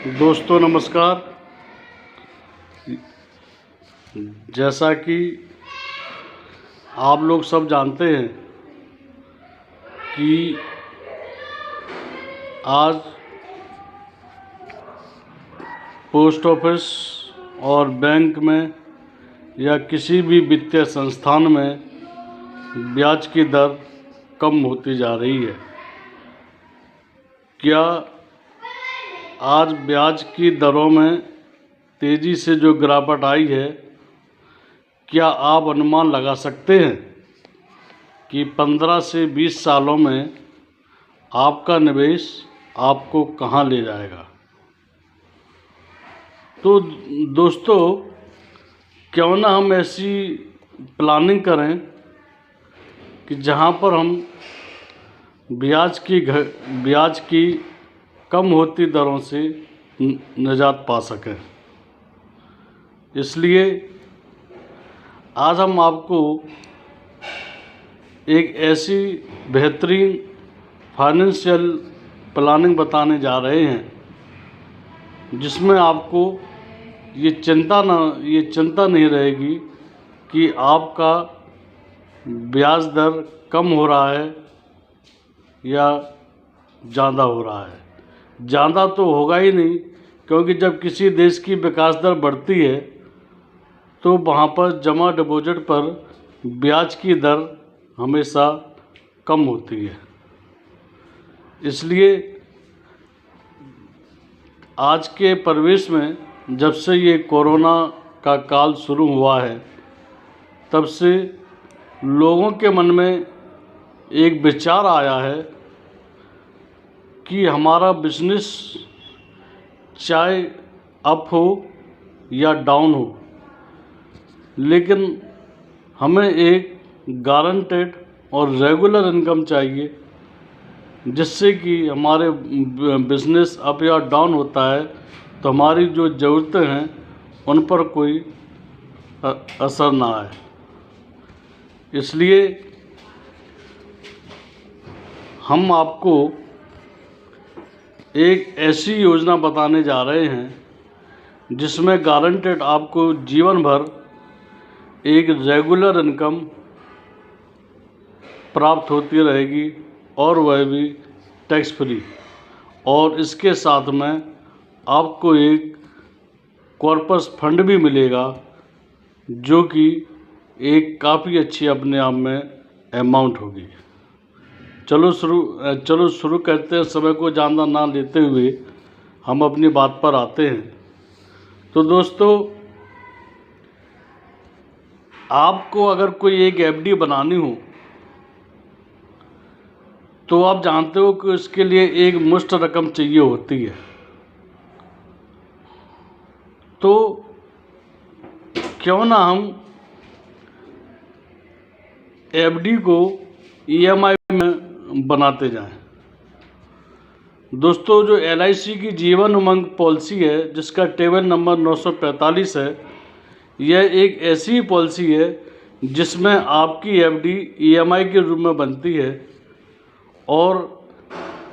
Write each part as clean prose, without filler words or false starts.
दोस्तों नमस्कार। जैसा कि आप लोग सब जानते हैं कि आज पोस्ट ऑफिस और बैंक में या किसी भी वित्तीय संस्थान में ब्याज की दर कम होती जा रही है। क्या आज ब्याज की दरों में तेज़ी से जो गिरावट आई है, क्या आप अनुमान लगा सकते हैं कि 15 से 20 सालों में आपका निवेश आपको कहां ले जाएगा? तो दोस्तों, क्यों ना हम ऐसी प्लानिंग करें कि जहां पर हम ब्याज की कम होती दरों से निजात पा सकें। इसलिए आज हम आपको एक ऐसी बेहतरीन फाइनेंशियल प्लानिंग बताने जा रहे हैं जिसमें आपको ये चिंता नहीं रहेगी कि आपका ब्याज दर कम हो रहा है या ज़्यादा हो रहा है। ज़्यादा तो होगा ही नहीं, क्योंकि जब किसी देश की विकास दर बढ़ती है तो वहाँ पर जमा डिपॉजिट पर ब्याज की दर हमेशा कम होती है। इसलिए आज के परिवेश में जब से ये कोरोना का काल शुरू हुआ है, तब से लोगों के मन में एक विचार आया है कि हमारा बिजनेस चाहे अप हो या डाउन हो, लेकिन हमें एक गारंटेड और रेगुलर इनकम चाहिए, जिससे कि हमारे बिजनेस अप या डाउन होता है तो हमारी जो ज़रूरतें हैं उन पर कोई असर ना आए। इसलिए हम आपको एक ऐसी योजना बताने जा रहे हैं जिसमें गारंटेड आपको जीवन भर एक रेगुलर इनकम प्राप्त होती रहेगी, और वह भी टैक्स फ्री। और इसके साथ में आपको एक कॉर्पस फंड भी मिलेगा, जो कि एक काफ़ी अच्छी अपने आप में अमाउंट होगी। चलो शुरू करते हैं। समय को ज़्यादा ना लेते हुए हम अपनी बात पर आते हैं। तो दोस्तों, आपको अगर कोई एक एफडी बनानी हो तो आप जानते हो कि उसके लिए एक मुश्त रकम चाहिए होती है। तो क्यों ना हम एफडी को ईएमआई में बनाते जाएं। दोस्तों, जो एलआईसी की जीवन उमंग पॉलिसी है, जिसका टेबल नंबर 945 है, यह एक ऐसी पॉलिसी है जिसमें आपकी एफडी ईएमआई के रूप में बनती है, और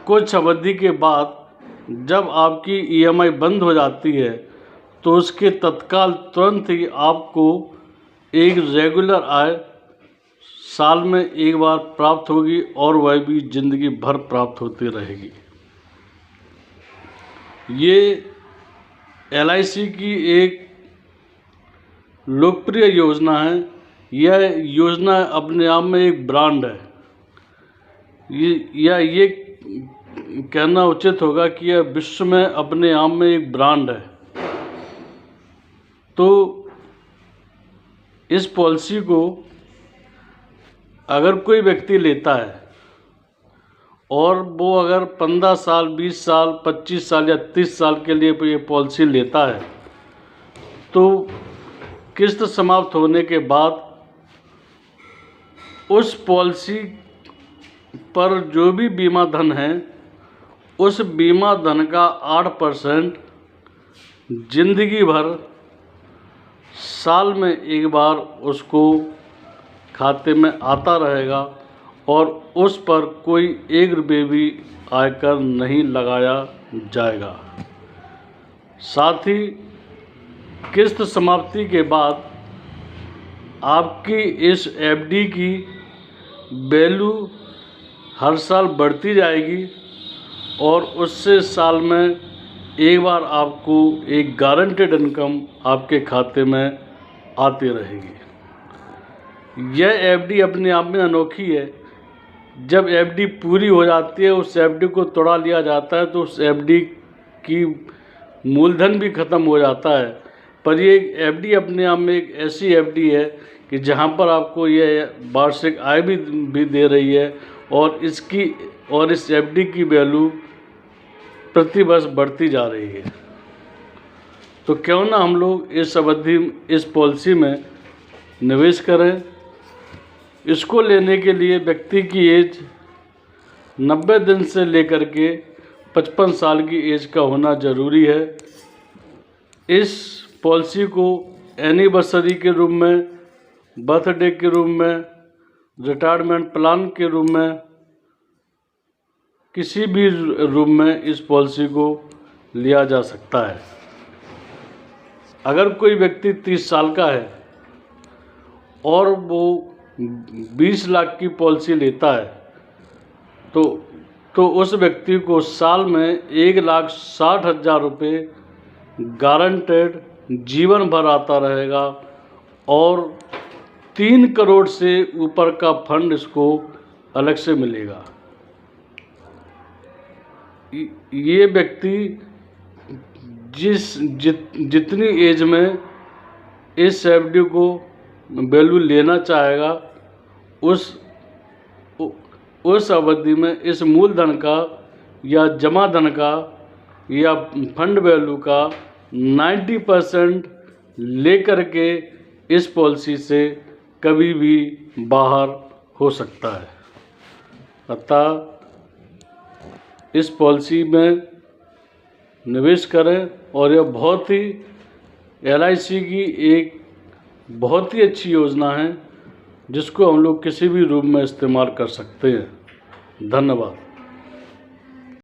कुछ अवधि के बाद जब आपकी ईएमआई बंद हो जाती है तो उसके तत्काल तुरंत ही आपको एक रेगुलर आय साल में एक बार प्राप्त होगी, और वह भी ज़िंदगी भर प्राप्त होती रहेगी। ये एलआईसी की एक लोकप्रिय योजना है। यह योजना अपने आप में एक ब्रांड है। ये कहना उचित होगा कि यह विश्व में अपने आप में एक ब्रांड है। तो इस पॉलिसी को अगर कोई व्यक्ति लेता है और वो अगर 15 साल, 20 साल, 25 साल या 30 साल के लिए ये पॉलिसी लेता है, तो किस्त समाप्त होने के बाद उस पॉलिसी पर जो भी बीमा धन है, उस बीमा धन का 8% जिंदगी भर साल में एक बार उसको खाते में आता रहेगा, और उस पर कोई 1 रुपये भी आयकर नहीं लगाया जाएगा। साथ ही किस्त समाप्ति के बाद आपकी इस एफडी की वैल्यू हर साल बढ़ती जाएगी और उससे साल में एक बार आपको एक गारंटेड इनकम आपके खाते में आती रहेगी। यह एफडी अपने आप में अनोखी है। जब एफडी पूरी हो जाती है, उस एफडी को तोड़ा लिया जाता है तो उस एफडी की मूलधन भी ख़त्म हो जाता है। पर ये एफडी अपने आप में एक ऐसी एफडी है कि जहाँ पर आपको ये वार्षिक आय भी दे रही है और इस एफडी की वैल्यू प्रति वर्ष बढ़ती जा रही है। तो क्यों ना हम लोग इस पॉलिसी में निवेश करें। इसको लेने के लिए व्यक्ति की एज 90 दिन से लेकर के 55 साल की एज का होना ज़रूरी है। इस पॉलिसी को एनिवर्सरी के रूप में, बर्थडे के रूप में, रिटायरमेंट प्लान के रूप में, किसी भी रूप में इस पॉलिसी को लिया जा सकता है। अगर कोई व्यक्ति 30 साल का है और वो 20 लाख की पॉलिसी लेता है तो उस व्यक्ति को साल में 1,60,000 रुपये गारंटेड जीवन भर आता रहेगा और 3 करोड़ से ऊपर का फंड इसको अलग से मिलेगा। ये व्यक्ति जितनी एज में इस एफडी को वैल्यू लेना चाहेगा, उस अवधि में इस मूलधन का या जमा धन का या फंड वैल्यू का 90% लेकर के इस पॉलिसी से कभी भी बाहर हो सकता है। अतः इस पॉलिसी में निवेश करें और यह बहुत ही LIC की एक बहुत ही अच्छी योजना है जिसको हम लोग किसी भी रूप में इस्तेमाल कर सकते हैं। धन्यवाद।